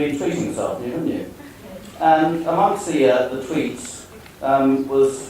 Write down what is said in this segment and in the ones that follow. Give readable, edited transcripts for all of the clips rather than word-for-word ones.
been tweeting this afternoon, haven't you? And amongst the tweets was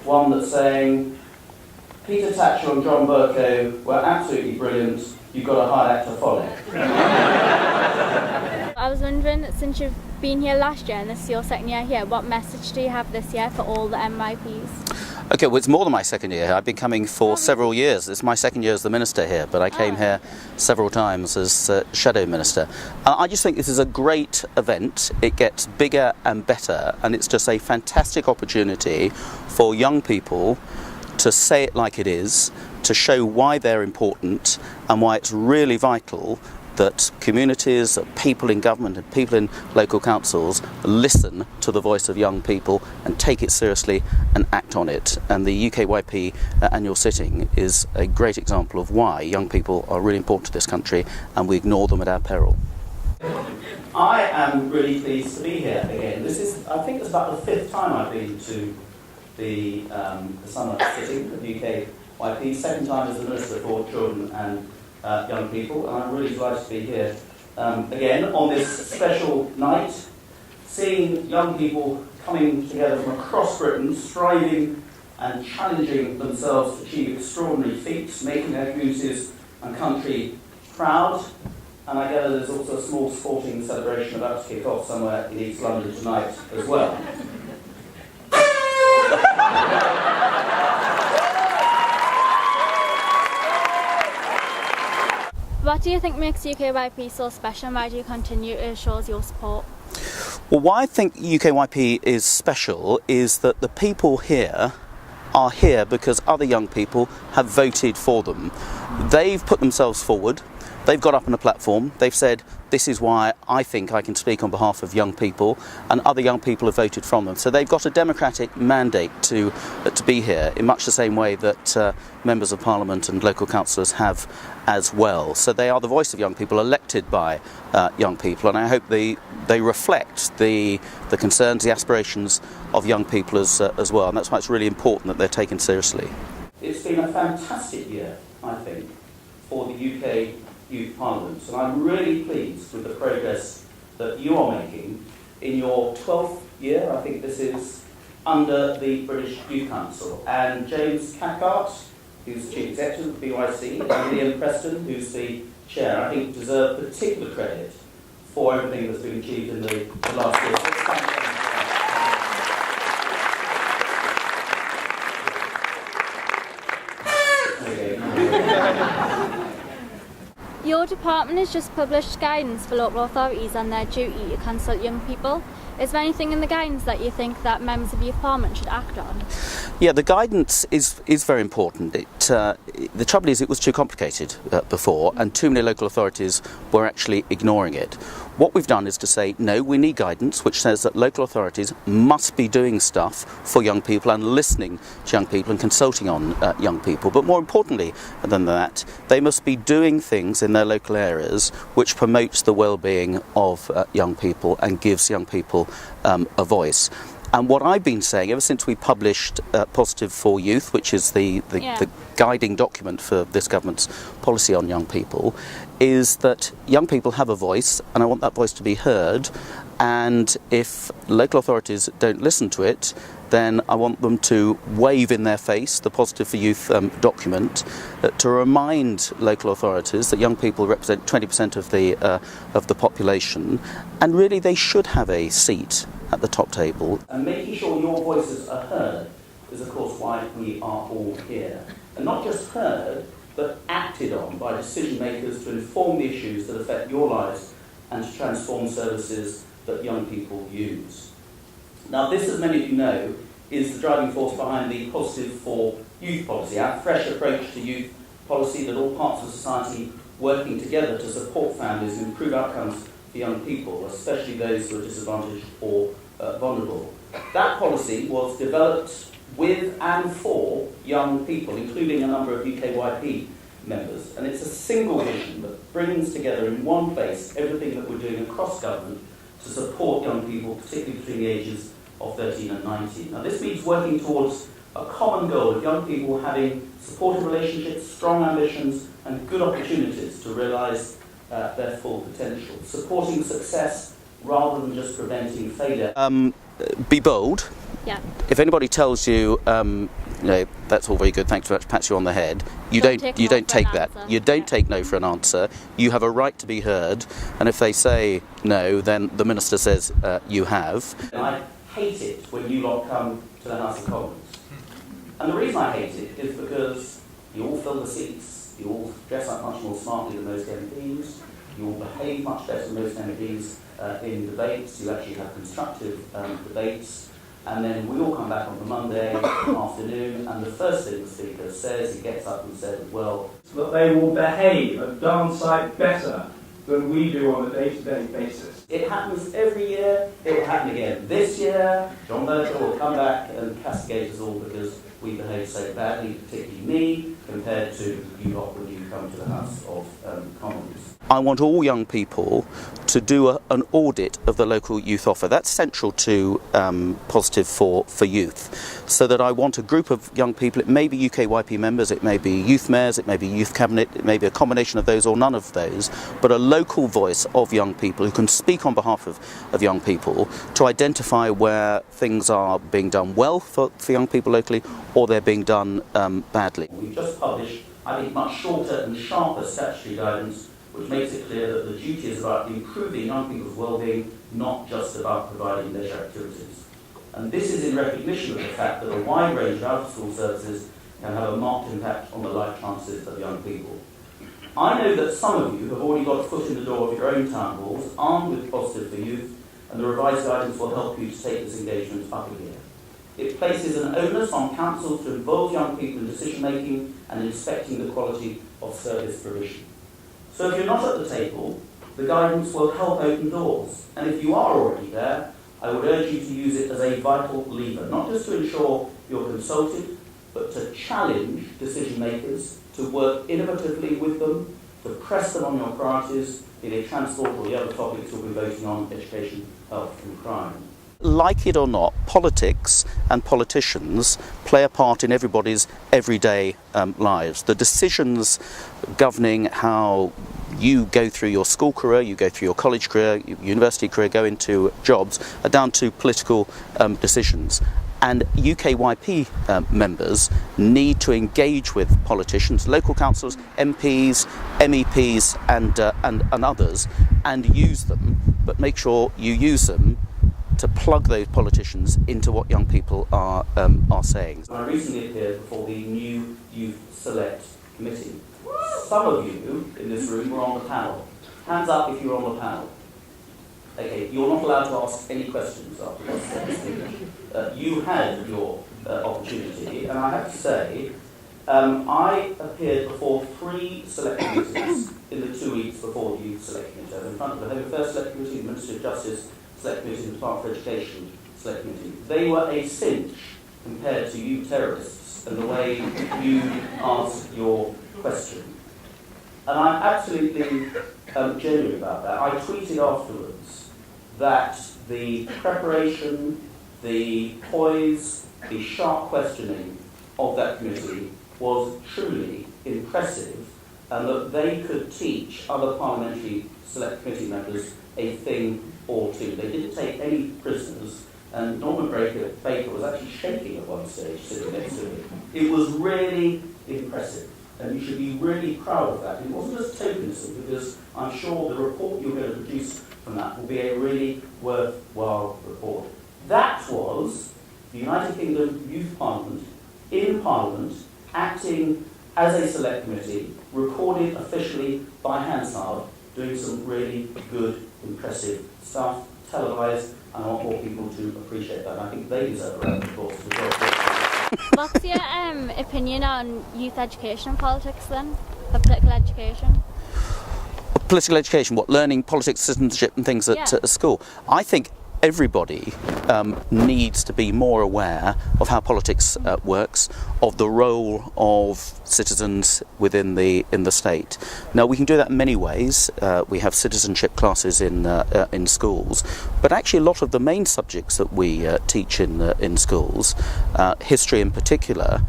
one that's saying, Peter Tatchell and John Bercow were absolutely brilliant, you've got a high act to follow. I was wondering, since you've been here last year and this is your second year here, what message do you have this year for all the MYPs? Okay, well, it's more than my second year here. I've been coming for several years. It's my second year as the minister here, but I came here several times as shadow minister. I just think this is a great event. It gets bigger and better, and it's just a fantastic opportunity for young people to say it like it is, to show why they're important and why it's really vital that communities, people in government and people in local councils listen to the voice of young people and take it seriously and act on it. And the UKYP annual sitting is a great example of why young people are really important to this country and we ignore them at our peril. I am really pleased to be here again. This is, I think it's about the 5th time I've been to the summer sitting of UKYP, 2nd time as the Minister for Children and young people, and I'm really delighted to be here again on this special night, seeing young people coming together from across Britain, striving and challenging themselves to achieve extraordinary feats, making their communities and country proud. And I gather there's also a small sporting celebration about to kick off somewhere in East London tonight as well. What do you think makes UKYP so special, and why do you continue to show us your support? Well, why I think UKYP is special is that the people here are here because other young people have voted for them. They've put themselves forward, they've got up on a platform, they've said, this is why I think I can speak on behalf of young people, and other young people have voted from them. So they've got a democratic mandate to be here in much the same way that members of Parliament and local councillors have as well. So they are the voice of young people, elected by young people, and I hope they reflect the concerns, the aspirations of young people as well, and that's why it's really important that they're taken seriously. It's been a fantastic year, I think, for the UK Youth Parliament, and I'm really pleased with the progress that you are making in your 12th year, I think this is, under the British Youth Council. And James Cathcart, who's the Chief Executive of BYC, and Liam Preston, who's the Chair, I think deserve particular credit for everything that's been achieved in the last year. Your department has just published guidance for local authorities on their duty to consult young people. Is there anything in the guidance that you think that members of Youth Parliament should act on? Yeah, the guidance is very important. The trouble is it was too complicated before, and too many local authorities were actually ignoring it. What we've done is to say, no, we need guidance which says that local authorities must be doing stuff for young people and listening to young people and consulting on young people. But more importantly than that, they must be doing things in their local areas which promotes the well-being of young people and gives young people a voice. And what I've been saying ever since we published Positive for Youth, which is the guiding document for this government's policy on young people, is that young people have a voice, and I want that voice to be heard. And if local authorities don't listen to it, then I want them to wave in their face the Positive for Youth document to remind local authorities that young people represent 20% of the population, and really they should have a seat at the top table. And making sure your voices are heard is, of course, why we are all here. And not just heard, but acted on by decision makers to inform the issues that affect your lives and to transform services that young people use. Now, this, as many of you know, is the driving force behind the Positive for Youth policy, our fresh approach to youth policy that all parts of society working together to support families and improve outcomes for young people, especially those who are disadvantaged or vulnerable. That policy was developed with and for young people, including a number of UKYP members, and it's a single vision that brings together in one place everything that we're doing across government to support young people, particularly between the ages of 13 and 19. Now, this means working towards a common goal of young people having supportive relationships, strong ambitions, and good opportunities to realise their full potential, supporting success rather than just preventing failure. Be bold. Yeah. If anybody tells you, that's all very good, thanks very much, pats you on the head, you don't take that. You don't take no for an answer. You have a right to be heard, and if they say no, then the minister says you have. And I hate it when you lot come to the House of Commons. And the reason I hate it is because you all fill the seats, you all dress up much more smartly than most MPs, you all behave much better than most MPs in debates, you actually have constructive debates, and then we all come back on the Monday afternoon, and the first thing the Speaker says, he gets up and says, well, that they will behave a darn sight better than we do on a day-to-day basis. It happens every year, it will happen again this year. John Birchall will come back and castigate us all because we behave so badly, particularly me, compared to you lot when you come to the House of Commons. I want all young people to do an audit of the local youth offer. That's central to Positive for Youth. So that I want a group of young people, it may be UKYP members, it may be youth mayors, it may be youth cabinet, it may be a combination of those or none of those, but a local voice of young people who can speak on behalf of young people to identify where things are being done well for young people locally or they're being done badly. We've just published, I think, much shorter and sharper statutory guidance which makes it clear that the duty is about improving young people's well-being, not just about providing leisure activities. And this is in recognition of the fact that a wide range of out-of-school services can have a marked impact on the life chances of young people. I know that some of you have already got a foot in the door of your own town halls, armed with Positive for Youth, and the revised guidance will help you to take this engagement up a gear. It places an onus on councils to involve young people in decision-making and inspecting the quality of service provision. So if you're not at the table, the guidance will help open doors. And if you are already there, I would urge you to use it as a vital lever, not just to ensure you're consulted, but to challenge decision makers, to work innovatively with them, to press them on your priorities, be they transport or the other topics you'll be voting on, education, health and crime. Like it or not, politics and politicians play a part in everybody's everyday lives. The decisions governing how you go through your school career, you go through your college career, university career, go into jobs, are down to political decisions. And UKYP members need to engage with politicians, local councillors, MPs, MEPs and others, and use them, but make sure you use them to plug those politicians into what young people are saying. I recently appeared before the new Youth Select Committee. Some of you in this room were on the panel. Hands up if you were on the panel. Okay, you're not allowed to ask any questions after this. You had your opportunity, and I have to say, I appeared before 3 select committees in the 2 weeks before the Youth Select Committee. I was in front of the Home Affairs Select Committee, the Ministry of Justice Select Committee, and the Department for Education Select Committee. They were a cinch compared to you terrorists and the way you asked your question. And I'm absolutely genuine about that. I tweeted afterwards that the preparation, the poise, the sharp questioning of that committee was truly impressive, and that they could teach other parliamentary select committee members a thing or two. They didn't take any prisoners, and Norman Baker was actually shaking at one stage sitting next to me. It was really impressive, and you should be really proud of that. It wasn't just tokenism, because I'm sure the report you're going to produce from that will be a really worthwhile report. That was the United Kingdom Youth Parliament, in Parliament, acting as a select committee, recorded officially by Hansard, doing some really good, impressive stuff, televised, and I want more people to appreciate that. And I think they deserve a round of applause for the job. What's your opinion on youth education and politics then, for political education? Political education, what, learning politics, citizenship and things at school? I think everybody needs to be more aware of how politics works, of the role of citizens within the state. Now, we can do that in many ways. We have citizenship classes in schools, but actually a lot of the main subjects that we teach in schools, history in particular,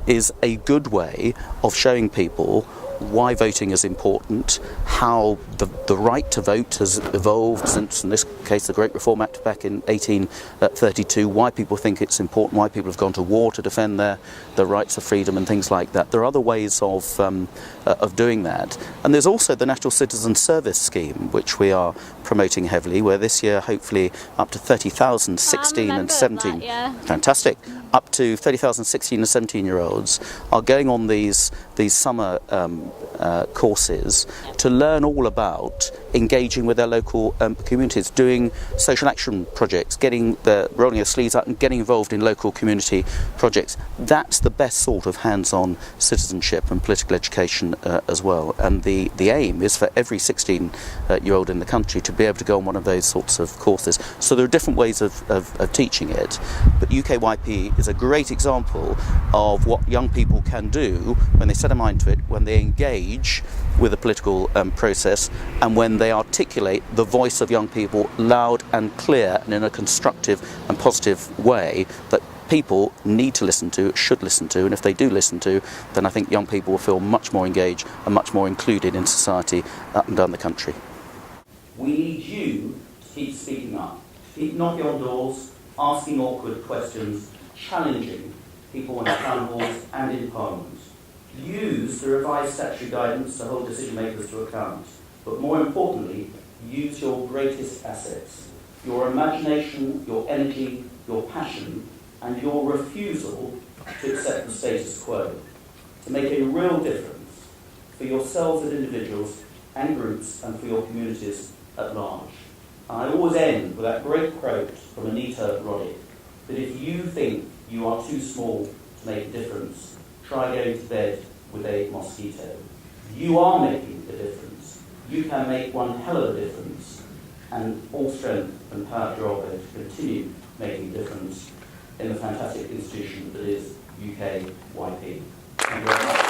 is a good way of showing people why voting is important, how the right to vote has evolved since, in this case, the Great Reform Act back in 1832, why people think it's important, why people have gone to war to defend their rights of freedom and things like that. There are other ways of doing that. And there's also the National Citizen Service Scheme, which we are promoting heavily, where this year, hopefully, up to 30,000 16 and 17, that, yeah. fantastic, up to 30,000 16 and 17-year-olds are going on these summer courses to learn all about engaging with their local communities, doing social action projects, rolling their sleeves up and getting involved in local community projects. That's the best sort of hands-on citizenship and political education as well. And the aim is for every 16-year-old in the country to be able to go on one of those sorts of courses. So there are different ways of teaching it, but UKYP is a great example of what young people can do when they set a mind to it, when they engage with the political process, and when they articulate the voice of young people loud and clear and in a constructive and positive way that people need to listen to, should listen to, and if they do listen to, then I think young people will feel much more engaged and much more included in society up and down the country. We need you to keep speaking up, keep knocking on doors, asking awkward questions, challenging people in town halls and in Parliament. Use the revised statutory guidance to hold decision makers to account, but more importantly, use your greatest assets, your imagination, your energy, your passion, and your refusal to accept the status quo, to make a real difference for yourselves as individuals and groups and for your communities at large. And I always end with that great quote from Anita Roddick, that if you think you are too small to make a difference, try going to bed with a mosquito. You are making a difference. You can make one hell of a difference, and all strength and power to your to continue making a difference in the fantastic institution that is UKYP. Thank you very much.